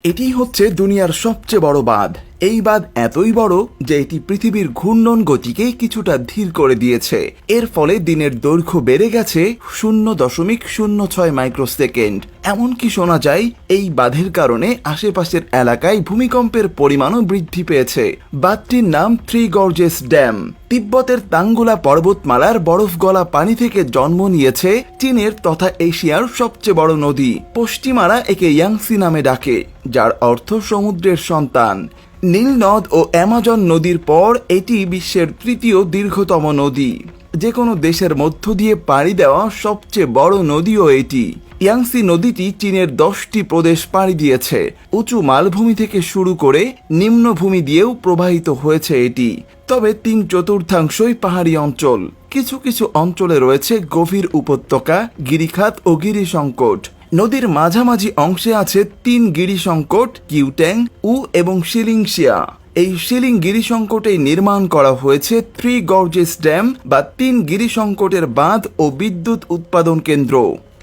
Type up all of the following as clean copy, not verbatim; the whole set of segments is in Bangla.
এটি হচ্ছে দুনিয়ার সবচেয়ে বড় বাঁধ। এই বাঁধ এতই বড় যে এটি পৃথিবীর ঘূর্ণন গতিকে কিছুটা ধীর করে দিয়েছে। এর ফলে দিনের দৈর্ঘ্য বেড়ে গেছে 0.06 মাইক্রোসেকেন্ড। এমনকি শোনা যায় এই বাঁধের কারণে আশেপাশের এলাকায় ভূমিকম্পের পরিমাণও বৃদ্ধি পেয়েছে। বাঁধটির নাম থ্রি গর্জেস ড্যাম। তিব্বতের তাঙ্গুলা পর্বতমালার বরফ গলা পানি থেকে জন্ম নিয়েছে চীনের তথা এশিয়ার সবচেয়ে বড় নদী। পশ্চিমারা একে ইয়াংসি নামে ডাকে, যার অর্থ সমুদ্রের সন্তান। নীল নদ ও অ্যামাজন নদীর পর এটি বিশ্বের তৃতীয় দীর্ঘতম নদী। যে কোনো দেশের মধ্য দিয়ে পাড়ি দেওয়া সবচেয়ে বড় নদীও এটি। ইয়াংসি নদীটি চীনের 10টি প্রদেশ পাড়ি দিয়েছে। উঁচু মালভূমি থেকে শুরু করে নিম্নভূমি দিয়েও প্রবাহিত হয়েছে এটি। তবে 3/4 পাহাড়ি অঞ্চল। কিছু কিছু অঞ্চলে রয়েছে গভীর উপত্যকা, গিরিখাত ও গিরিসংকট। নদীর মাঝামাঝি অংশে আছে 3 গিরিসংকট, কিউট্যাং, উ এবং শিলিংশিয়া। এই শিলিং গিরিসংকটে নির্মাণ করা হয়েছে থ্রি গর্জেস ড্যাম বা 3 গিরিসংকটের বাঁধ ও বিদ্যুৎ উৎপাদন কেন্দ্র।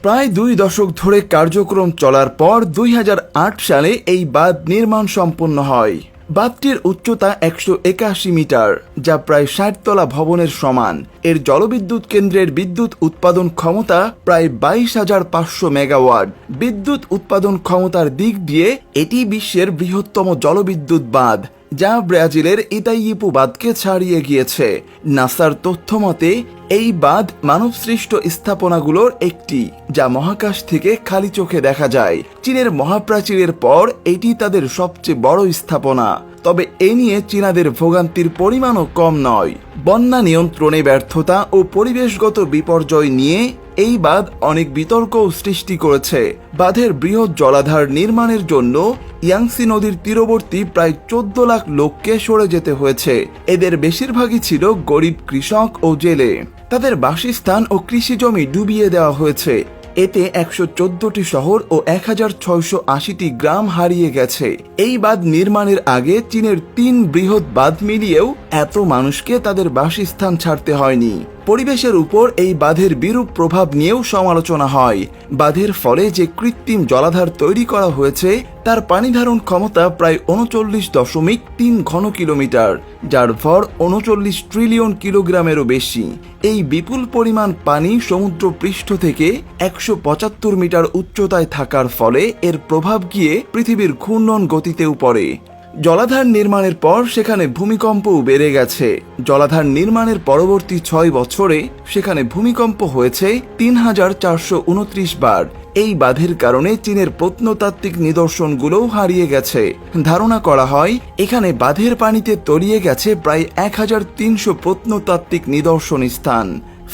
প্রায় 2 দশক ধরে কার্যক্রম চলার পর 2008 সালে এই বাঁধ নির্মাণ সম্পন্ন হয়। বাঁধটির উচ্চতা 181 মিটার, যা প্রায় 60 তলা ভবনের সমান। এর জলবিদ্যুৎ কেন্দ্রের বিদ্যুৎ উৎপাদন ক্ষমতা প্রায় 22,500 মেগাওয়াট। বিদ্যুৎ উৎপাদন ক্ষমতার দিক দিয়ে এটি বিশ্বের বৃহত্তম জলবিদ্যুৎ বাঁধ, যা ব্রাজিলের ইতাইপু বাঁধকে ছাড়িয়ে গিয়েছে। নাসার তথ্য মতে এই বাঁধ মানবসৃষ্ট স্থাপনাগুলোর একটি, যা মহাকাশ থেকে খালি চোখে দেখা যায়। চীনের মহাপ্রাচীরের পর এটি তাদের সবচেয়ে বড় স্থাপনা। তবে এ নিয়ে চীনাদের ভোগান্তির পরিমাণও কম নয়। বন্যা নিয়ন্ত্রণে ব্যর্থতা ও পরিবেশগত বিপর্যয় নিয়ে এই বাঁধ অনেক বিতর্কও সৃষ্টি করেছে। বাঁধের বৃহৎ জলাধার নির্মাণের জন্য ইয়াংসি নদীর তীরবর্তী প্রায় 14 লাখ লোককে সরে যেতে হয়েছে। এদের বেশিরভাগই ছিল গরিব কৃষক ও জেলে। তাদের বাসস্থান ও কৃষি জমি ডুবিয়ে দেওয়া হয়েছে। এতে 114টি শহর ও 1680টি গ্রাম হারিয়ে গেছে। এই বাঁধ নির্মাণের আগে চীনের 3 বৃহৎ বাঁধ মিলিয়েও এত মানুষকে তাদের বাসস্থান ছাড়তে হয়নি। পরিবেশের উপর এই বাঁধের বিরূপ প্রভাব নিয়েও সমালোচনা হয়। বাঁধের ফলে যে কৃত্রিম জলাধার তৈরি করা হয়েছে তার পানি ধারণ ক্ষমতা প্রায় 39.3 ঘন কিলোমিটার, যার ভর 39 ট্রিলিয়ন কিলোগ্রামেরও বেশি। এই বিপুল পরিমাণ পানি সমুদ্র পৃষ্ঠ থেকে 175 মিটার উচ্চতায় থাকার ফলে এর প্রভাব গিয়ে পৃথিবীর ঘূর্ণন গতিতেও পড়ে। জলাধার নির্মাণের পর সেখানে ভূমিকম্পও বেড়ে গেছে। জলাধার নির্মাণের পরবর্তী 6 বছরে সেখানে ভূমিকম্প হয়েছে 3429 বার। এই বাঁধের কারণে চীনের প্রত্নতাত্ত্বিক নিদর্শনগুলোও হারিয়ে গেছে। ধারণা করা হয় এখানে বাঁধের পানিতে তলিয়ে গেছে প্রায় 1300 প্রত্নতাত্ত্বিক নিদর্শন স্থান।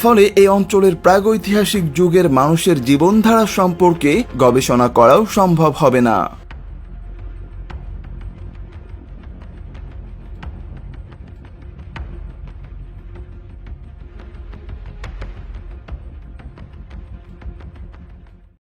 ফলে এই অঞ্চলের প্রাগৈতিহাসিক যুগের মানুষের জীবনধারা সম্পর্কে গবেষণা করাও সম্ভব হবে না।